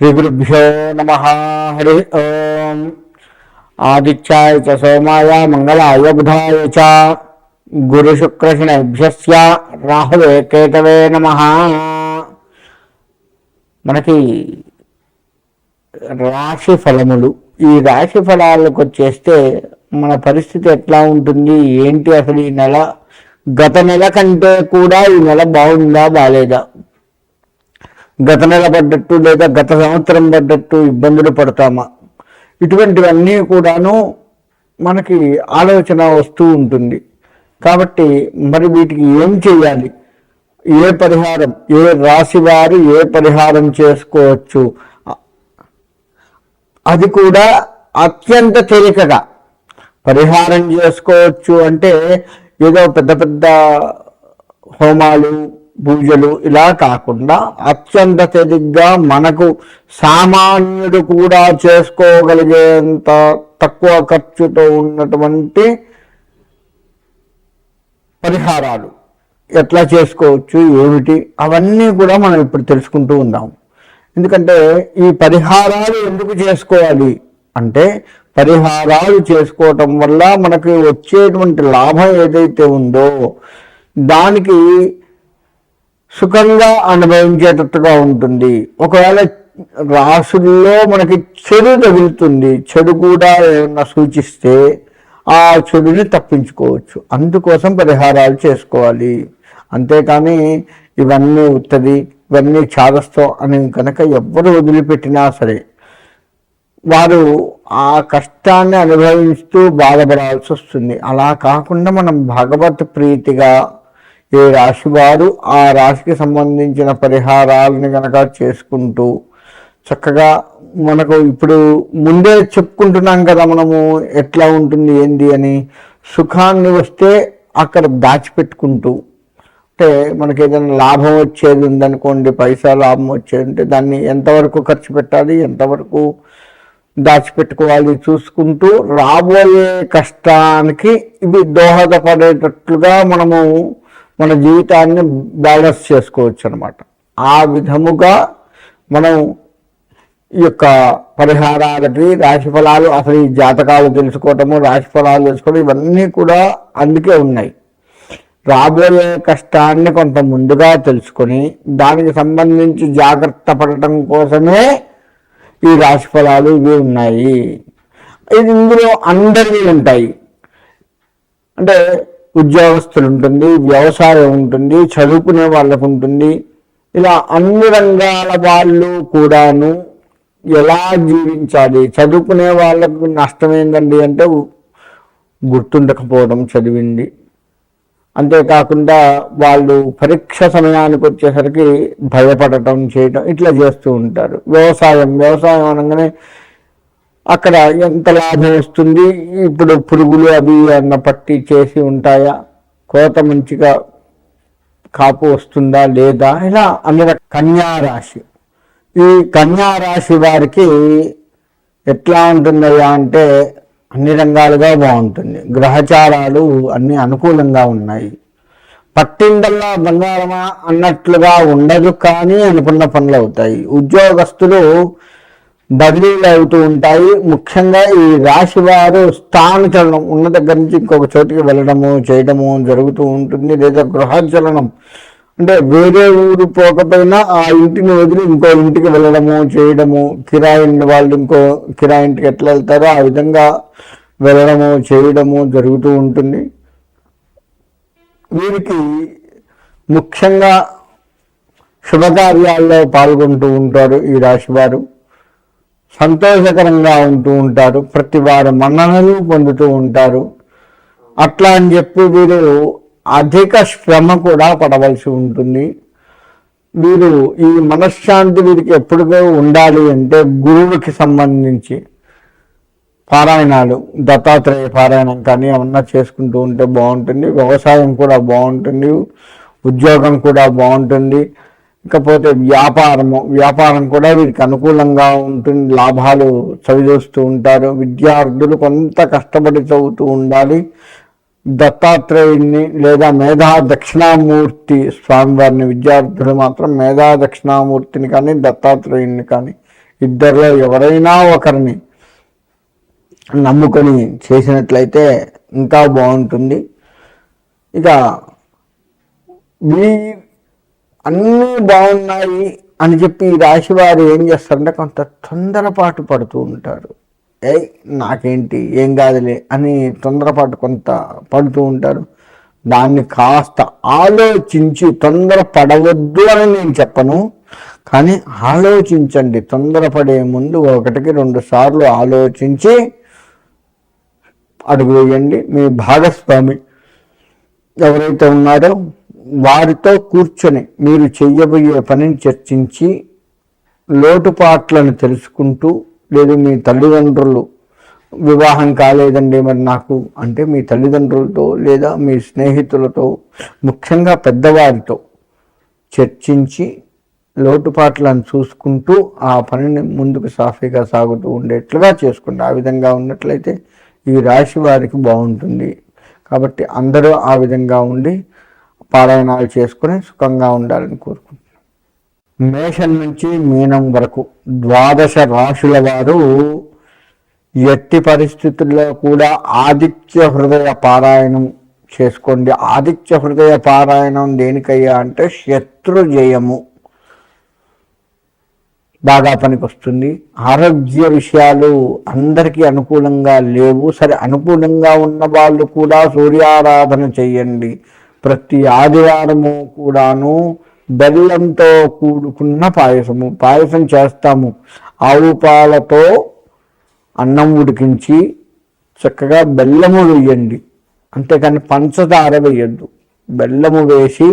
శ్రీగురుభ్యో నమ. హరి ఓం. ఆదిత్యాయ చ సోమాయ మంగళాయ బుధాయ చ గురుశుక్రశనిభ్యస్య రాహువే కేతవే నమ. మనకి రాశి ఫలములు, ఈ రాశి ఫలాలకు వచ్చేస్తే మన పరిస్థితి ఎట్లా ఉంటుంది ఏంటి, అసలు ఈ నెల గత నెల కంటే కూడా ఈ నెల బాగుందా బాలేదా, గత నెల పడ్డట్టు లేదా గత సంవత్సరం పడ్డట్టు ఇబ్బందులు పడతామా, ఇటువంటివన్నీ కూడాను మనకి ఆలోచన వస్తూ ఉంటుంది. కాబట్టి మరి వీటికి ఏం చేయాలి, ఏ పరిహారం, ఏ రాశి వారు ఏ పరిహారం చేసుకోవచ్చు, అది కూడా అత్యంత తేలికగా పరిహారం చేసుకోవచ్చు. అంటే ఏదో పెద్ద పెద్ద హోమాలు పూజలు ఇలా కాకుండా అత్యంత తేలిగ్గా మనకు సామాన్యుడు కూడా చేసుకోగలిగేంత తక్కువ ఖర్చుతో ఉన్నటువంటి పరిహారాలు ఎట్లా చేసుకోవచ్చు, ఏమిటి, అవన్నీ కూడా మనం ఇప్పుడు తెలుసుకుంటూ ఉందాం. ఎందుకంటే ఈ పరిహారాలు ఎందుకు చేసుకోవాలి అంటే, పరిహారాలు చేసుకోవటం వల్ల మనకి వచ్చేటువంటి లాభం ఏదైతే ఉందో దానికి సుఖంగా అనుభవించేటట్టుగా ఉంటుంది. ఒకవేళ రాసుల్లో మనకి చెడు తగులుతుంది, చెడు కూడా ఏమన్నా సూచిస్తే ఆ చెడుని తప్పించుకోవచ్చు. అందుకోసం పరిహారాలు చేసుకోవాలి. అంతేకాని ఇవన్నీ ఉత్తది, ఇవన్నీ చాదస్తం అని కనుక ఎవ్వరు వదిలిపెట్టినా సరే వారు ఆ కష్టాన్ని అనుభవిస్తూ బాధపడాల్సి వస్తుంది. అలా కాకుండా మనం భగవత్ ప్రీతిగా ఏ రాశి వారు ఆ రాశికి సంబంధించిన పరిహారాలని కనుక చేసుకుంటూ చక్కగా, మనకు ఇప్పుడు ముందే చెప్పుకుంటున్నాం కదా మనము ఎట్లా ఉంటుంది ఏంది అని, సుఖాన్ని వస్తే అక్కడ దాచిపెట్టుకుంటూ, అంటే మనకి ఏదైనా లాభం వచ్చేది ఉందనుకోండి, పైసా లాభం వచ్చేది ఉంటే దాన్ని ఎంతవరకు ఖర్చు పెట్టాలి, ఎంతవరకు దాచిపెట్టుకోవాలి చూసుకుంటూ రాబోయే కష్టానికి ఇవి దోహదపడేటట్లుగా మనము మన జీవితాన్ని బ్యాలెన్స్ చేసుకోవచ్చు అనమాట. ఆ విధముగా మనం ఈ యొక్క పరిహారాలకి, రాశి ఫలాలు, అసలు ఈ జాతకాలు తెలుసుకోవటము, రాశి ఫలాలు తెలుసుకోవడం, ఇవన్నీ కూడా అందుకే ఉన్నాయి. రాబోయే కష్టాన్ని కొంత ముందుగా తెలుసుకొని దానికి సంబంధించి జాగ్రత్త పడటం కోసమే ఈ రాశి ఫలాలు ఇవి ఉన్నాయి. ఇది ఇందులో అందరివి ఉంటాయి. అంటే ఉద్యోగస్తులు ఉంటుంది, వ్యవసాయం ఉంటుంది, చదువుకునే వాళ్ళకు ఉంటుంది. ఇలా అన్ని రంగాల వాళ్ళు కూడాను ఎలా జీవించాలి. చదువుకునే వాళ్ళకు నష్టం ఏంటండి అంటే గుర్తుండకపోవడం చదివింది. అంతేకాకుండా వాళ్ళు పరీక్ష సమయానికి వచ్చేసరికి భయపడటం చేయటం ఇట్లా చేస్తూ ఉంటారు. వ్యవసాయం అనగానే అక్కడ ఎంత లాభం వస్తుంది, ఇప్పుడు పురుగులు అవి అన్న పట్టి చేసి ఉంటాయా, కోత మంచిగా కాపు వస్తుందా లేదా, ఇలా అన్ని కన్యారాశి. ఈ కన్యారాశి వారికి ఎట్లా ఉంటుందయ్యా అంటే అన్ని రంగాలుగా బాగుంటుంది. గ్రహచారాలు అన్ని అనుకూలంగా ఉన్నాయి. పట్టిందల్లా బంగారమా అన్నట్లుగా ఉండదు, కానీ అనుకున్న పనులు అవుతాయి. ఉద్యోగస్తులు బదిలీలు అవుతూ ఉంటాయి. ముఖ్యంగా ఈ రాశి వారు స్థానచలనం ఉన్న దగ్గర నుంచి ఇంకొక చోటికి వెళ్ళడము చేయడము జరుగుతూ ఉంటుంది. లేదా గృహచలనం అంటే వేరే ఊరు పోకపోయినా ఆ ఇంటిని వదిలి ఇంకో ఇంటికి వెళ్ళడము చేయడము, కిరాయి వాళ్ళు ఇంకో కిరాయి ఇంటికి ఎట్లా వెళ్తారో ఆ విధంగా వెళ్ళడము చేయడము జరుగుతూ ఉంటుంది. వీరికి ముఖ్యంగా శుభకార్యాల్లో పాల్గొంటూ ఉంటారు. ఈ రాశి వారు సంతోషకరంగా ఉంటూ ఉంటారు. ప్రతి వారు మన్ననలు పొందుతూ ఉంటారు. అట్లా అని చెప్పి వీరు అధిక శ్రమ కూడా పడవలసి ఉంటుంది. వీరు ఈ మనశ్శాంతి వీరికి ఎప్పుడుగా ఉండాలి అంటే గురువుకి సంబంధించి పారాయణాలు, దత్తాత్రేయ పారాయణం కానీ ఏమన్నా చేసుకుంటూ ఉంటే బాగుంటుంది. వ్యవసాయం కూడా బాగుంటుంది, ఉద్యోగం కూడా బాగుంటుంది. ఇకపోతే వ్యాపారం కూడా వీరికి అనుకూలంగా ఉంటుంది, లాభాలు చవిచూస్తూ ఉంటారు. విద్యార్థులు కొంత కష్టపడి చదువుతూ ఉండాలి. దత్తాత్రేయుని లేదా మేధా దక్షిణామూర్తి స్వామివారిని, విద్యార్థులు మాత్రం మేధా దక్షిణామూర్తిని కానీ దత్తాత్రేయుని కానీ ఇద్దరిలో ఎవరైనా ఒకరిని నమ్ముకొని చేసినట్లయితే ఇంకా బాగుంటుంది. ఇక మీ అన్నీ బాగున్నాయి అని చెప్పి ఈ రాశి వారు ఏం చేస్తారంటే కొంత తొందరపాటు పడుతూ ఉంటారు. నాకేంటి ఏం కాదులే అని తొందరపాటు కొంత పడుతూ ఉంటారు. దాన్ని కాస్త ఆలోచించి తొందర పడవద్దు అని నేను చెప్పను, కానీ ఆలోచించండి. తొందరపడే ముందు 1-2 సార్లు ఆలోచించి అడుగు వేయండి. మీ భాగస్వామి ఎవరైతే ఉన్నారో వారితో కూర్చొని మీరు చెయ్యబోయే పనిని చర్చించి లోటుపాట్లను తెలుసుకుంటూ, లేదు మీ తల్లిదండ్రులు వివాహం కాలేదండి మరి నాకు అంటే మీ తల్లిదండ్రులతో లేదా మీ స్నేహితులతో, ముఖ్యంగా పెద్దవారితో చర్చించి లోటుపాట్లను చూసుకుంటూ ఆ పనిని ముందుకు సాఫీగా సాగుతూ ఉండేట్లుగా చేసుకోండి. ఆ విధంగా ఉన్నట్లయితే ఈ రాశి వారికి బాగుంటుంది. కాబట్టి అందరూ ఆ విధంగా ఉండి పారాయణాలు చేసుకుని సుఖంగా ఉండాలని కోరుకుంటున్నాను. మేషం నుంచి మీనం వరకు 12 రాశుల వారు ఎట్టి పరిస్థితుల్లో కూడా ఆదిత్య హృదయ పారాయణం చేసుకోండి. ఆదిత్య హృదయ పారాయణం దేనికయ్యా అంటే శత్రు జయము బాగా పనికొస్తుంది. ఆరోగ్య విషయాలు అందరికీ అనుకూలంగా లేవు. సరే, అనుకూలంగా ఉన్న వాళ్ళు కూడా సూర్యారాధన చెయ్యండి. ప్రతి ఆదివారము కూడాను బెల్లంతో కూడుకున్న పాయసం చేస్తాము. ఆవు పాలతో అన్నం ఉడికించి చక్కగా బెల్లము వేయండి. అంతేకాని పంచదార వేయద్దు. బెల్లము వేసి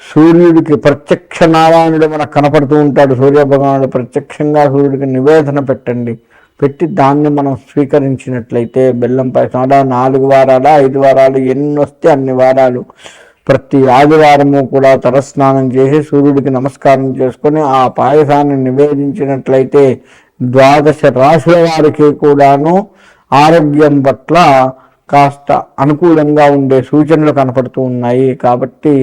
సూర్యుడికి ప్రత్యక్ష నారాయణుడు మనకు కనపడుతూ ఉంటాడు. సూర్యభగవానుడు ప్రత్యక్షంగా సూర్యుడికి నివేదన పెట్టండి. పెట్టి దాన్ని మనం స్వీకరించినట్లయితే బెల్లం పాయసం అలా 4 వారాలు 5 వారాలు ఎన్ని వస్తే అన్ని వారాలు ప్రతి ఆదివారము కూడా తలస్నానం చేసి సూర్యుడికి నమస్కారం చేసుకొని ఆ పాయసాన్ని నివేదించినట్లయితే 12 రాశుల వారికి కూడాను ఆరోగ్యం పట్ల కాస్త అనుకూలంగా ఉండే సూచనలు కనపడుతూ ఉన్నాయి. కాబట్టి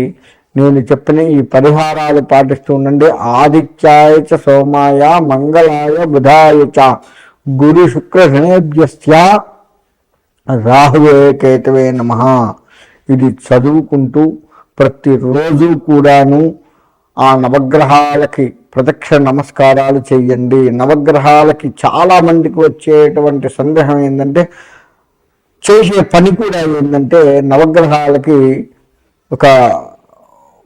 నేను చెప్పిన ఈ పరిహారాలు పాటిస్తూ ఉండండి. ఆదిత్యాయ చ సోమాయ మంగళాయ బుధాయ చ గురు శుక్ర శనేభ్యశ్చ రాహువే కేతవే నమః. ఇది చదువుకుంటూ ప్రతిరోజు కూడాను ఆ నవగ్రహాలకి ప్రదక్షిణ నమస్కారాలు చేయండి. నవగ్రహాలకి చాలామందికి వచ్చేటువంటి సందేహం ఏంటంటే, చేసే పని కూడా ఏంటంటే నవగ్రహాలకి ఒక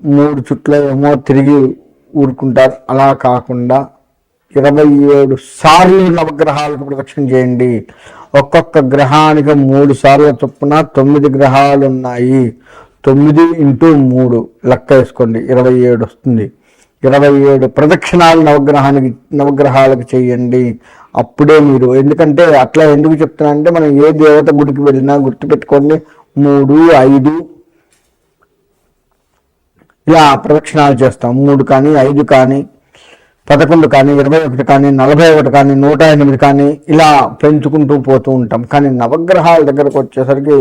3 చుట్ల ఏమో తిరిగి ఊరుకుంటారు. అలా కాకుండా 27 సార్లు నవగ్రహాలకు ప్రదక్షిణ చేయండి. ఒక్కొక్క గ్రహానికి 3 సార్ల చొప్పున 9 గ్రహాలు ఉన్నాయి. 9 × 3 లెక్క వేసుకోండి, 27 వస్తుంది. 27 ప్రదక్షిణాలు నవగ్రహాలకు చేయండి. అప్పుడే మీరు, ఎందుకంటే అట్లా ఎందుకు చెప్తున్నా అంటే, మనం ఏ దేవత గుడికి వెళ్ళినా గుర్తుపెట్టుకోండి, 3, 5 ఇలా ప్రదక్షిణాలు చేస్తాం. 3 కానీ 5 కానీ 11 కానీ 21 కానీ 41 కానీ 108 కానీ ఇలా పెంచుకుంటూ పోతూ ఉంటాం. కానీ నవగ్రహాల దగ్గరకు వచ్చేసరికి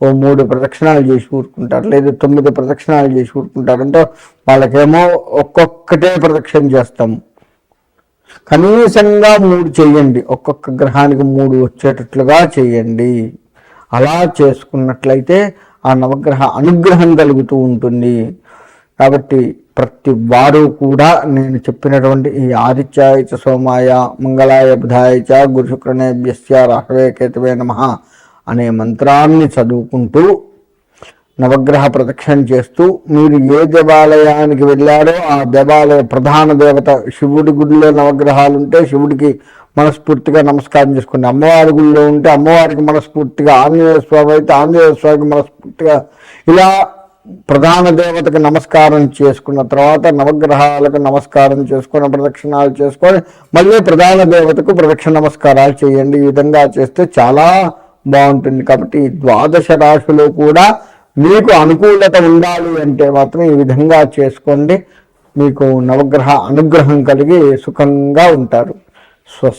ఓ 3 ప్రదక్షిణాలు చేసి ఊరుకుంటారు, లేదు 9 ప్రదక్షిణాలు చేసి ఊరుకుంటారు. అంటే వాళ్ళకేమో ఒక్కొక్కటే ప్రదక్షిణ చేస్తాము. కనీసంగా 3 చేయండి. ఒక్కొక్క గ్రహానికి 3 వచ్చేటట్లుగా చేయండి. అలా చేసుకున్నట్లయితే ఆ నవగ్రహ అనుగ్రహం కలుగుతూ ఉంటుంది. కాబట్టి ప్రతి వారు కూడా నేను చెప్పినటువంటి ఈ ఆదిత్యాయ చ సోమాయ మంగళాయ బుధాయ చ గురు శుక్రనేభ్యశ్చ రాహవే కేతవే నమః అనే మంత్రాన్ని చదువుకుంటూ నవగ్రహ ప్రదక్షిణ చేస్తూ, మీరు ఏ దేవాలయానికి వెళ్ళారో ఆ దేవాలయ ప్రధాన దేవత శివుడి గుడిలో నవగ్రహాలు ఉంటే శివుడికి మనస్ఫూర్తిగా నమస్కారం చేసుకోండి. అమ్మవారి గుడిలో ఉంటే అమ్మవారికి మనస్ఫూర్తిగా, ఆంజనేయ స్వామి అయితే ఆంజనేయ స్వామికి మనస్ఫూర్తిగా, ఇలా ప్రధాన దేవతకు నమస్కారం చేసుకున్న తర్వాత నవగ్రహాలకు నమస్కారం చేసుకొని ప్రదక్షిణాలు చేసుకొని మళ్ళీ ప్రధాన దేవతకు ప్రదక్షిణ నమస్కారాలు చేయండి. ఈ విధంగా చేస్తే చాలా బాగుంటుంది. కాబట్టి 12 రాశులు కూడా మీకు అనుకూలత ఉండాలి అంటే మాత్రం ఈ విధంగా చేసుకోండి. మీకు నవగ్రహ అనుగ్రహం కలిగి సుఖంగా ఉంటారు. స్వస్తి.